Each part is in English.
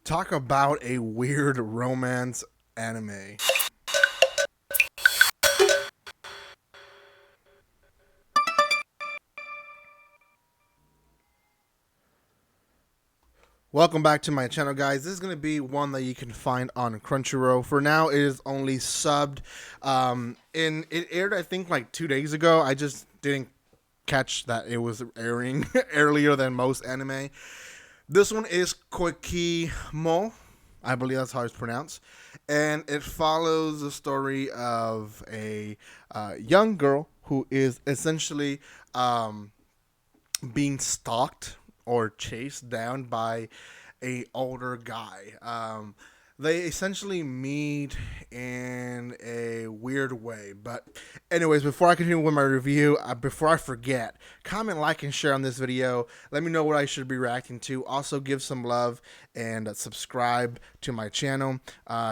Talk about a weird romance anime. Welcome back to my channel, guys. This is going to be one that you can find on Crunchyroll. For now, it is only subbed. And it aired, I think, like 2 days ago. I just didn't catch that it was airing earlier than most anime. This one is Koikimo. I believe that's how it's pronounced. And it follows the story of a young girl who is essentially being stalked or chased down by a older guy. They essentially meet in a weird way. But anyways, before I continue with my review, before I forget, comment, like, and share on this video. Let me know what I should be reacting to. Also, give some love and subscribe to my channel.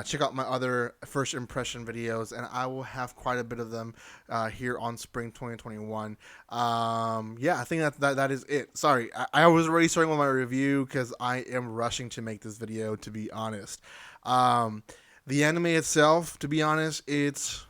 Check out my other first impression videos, and I will have quite a bit of them here on spring 2021. Yeah, I think that is it. Sorry, I was already starting with my review because I am rushing to make this video, to be honest. The anime itself, to be honest, it's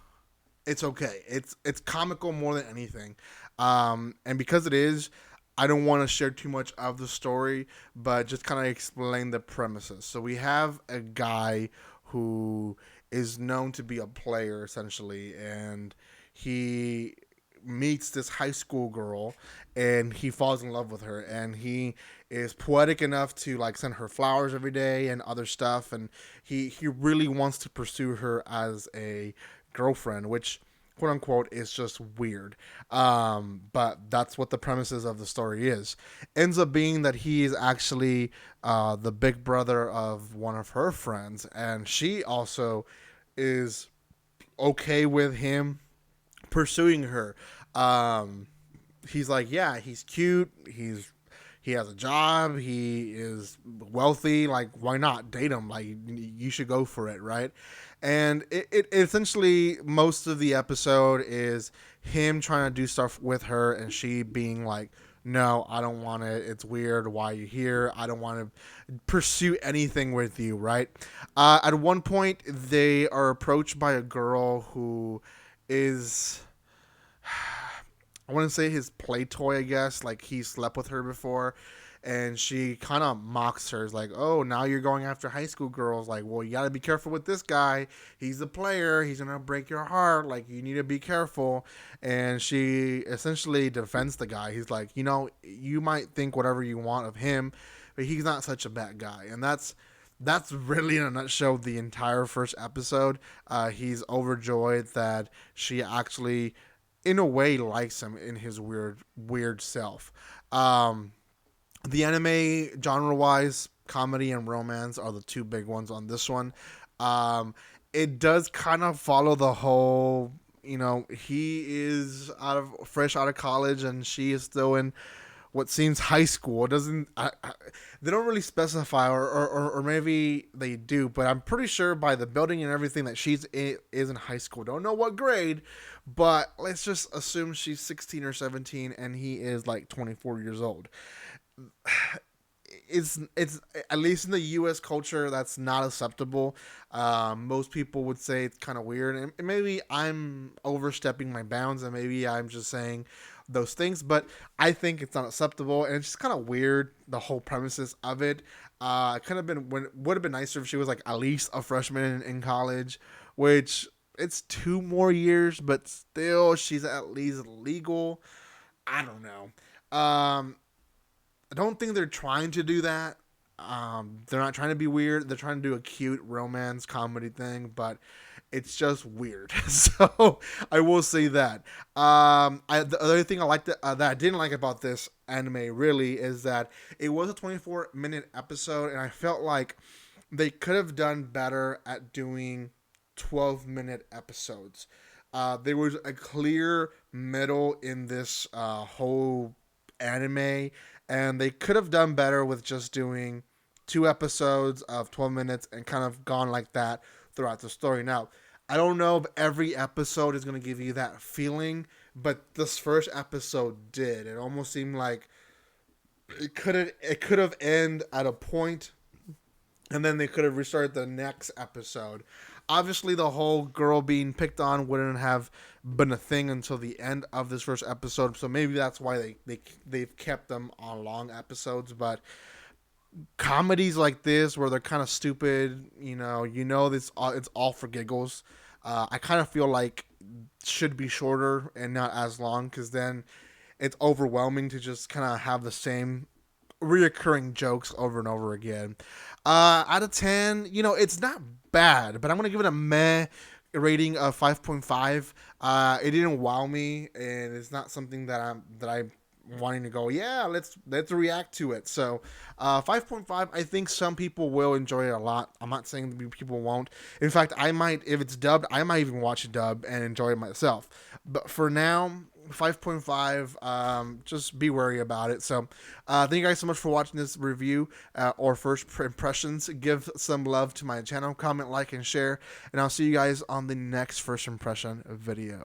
okay. It's comical more than anything. And because it is, I don't want to share too much of the story, but just kind of explain the premises. So we have a guy who is known to be a player essentially, and he meets this high school girl and he falls in love with her, and he is poetic enough to like send her flowers every day and other stuff, and he really wants to pursue her as a girlfriend, which quote unquote is just weird. But that's what the premises of the story is. Ends up being that he is actually the big brother of one of her friends, and she also is okay with him pursuing her. Um, he's like, yeah, he's cute. He has a job. He is wealthy. Like, why not date him? Like, you should go for it, right? And it essentially, most of the episode is him trying to do stuff with her, and she being like, no, I don't want it. It's weird. Why are you here? I don't want to pursue anything with you, right? At one point, they are approached by a girl who is, I want to say, his play toy, I guess. Like, he slept with her before, and she kind of mocks her. It's like, oh, now you're going after high school girls. Like, well, you got to be careful with this guy. He's a player. He's going to break your heart. Like, you need to be careful. And she essentially defends the guy. He's like, you might think whatever you want of him, but he's not such a bad guy. And that's really, in a nutshell, the entire first episode. He's overjoyed that she actually, in a way, likes him in his weird self. The anime, genre wise, comedy and romance are the two big ones on this one. Um, it does kind of follow the whole, he is fresh out of college, and she is still in what seems high school. It doesn't, they don't really specify, or maybe they do, but I'm pretty sure by the building and everything that is in high school. Don't know what grade, but let's just assume she's 16 or 17 and he is like 24 years old. It's at least in the U.S. culture, that's not acceptable. Most people would say it's kind of weird, and maybe I'm overstepping my bounds, and maybe I'm just saying those things, but I think it's not acceptable, and it's just kind of weird, the whole premises of it. Kind of would have been nicer if she was like at least a freshman in college, which it's 2 more years, but still she's at least legal. I don't know. I don't think they're trying to do that. They're not trying to be weird. They're trying to do a cute romance comedy thing, but it's just weird. So I will say that. The other thing that I didn't like about this anime really is that it was a 24-minute episode, and I felt like they could have done better at doing 12-minute episodes. There was a clear middle in this whole anime, and they could have done better with just doing 2 episodes of 12 minutes and kind of gone like that throughout the story. Now, I don't know if every episode is going to give you that feeling, but this first episode did. It almost seemed like it could have ended at a point and then they could have restarted the next episode. Obviously, the whole girl being picked on wouldn't have been a thing until the end of this first episode, so maybe that's why they've kept them on long episodes. But comedies like this, where they're kind of stupid, this it's all for giggles. I kind of feel like should be shorter and not as long, because then it's overwhelming to just kind of have the same reoccurring jokes over and over again. Out of 10, it's not bad, but I'm going to give it a meh rating of 5.5. It didn't wow me, and it's not something that I'm wanting to go, yeah, let's react to it. So 5.5, I think some people will enjoy it a lot. I'm not saying that people won't. In fact, I might, if it's dubbed, I might even watch it dubbed and enjoy it myself. But for now, 5.5, just be wary about it. So thank you guys so much for watching this review, or first impressions. Give some love to my channel, comment, like, and share, and I'll see you guys on the next first impression video.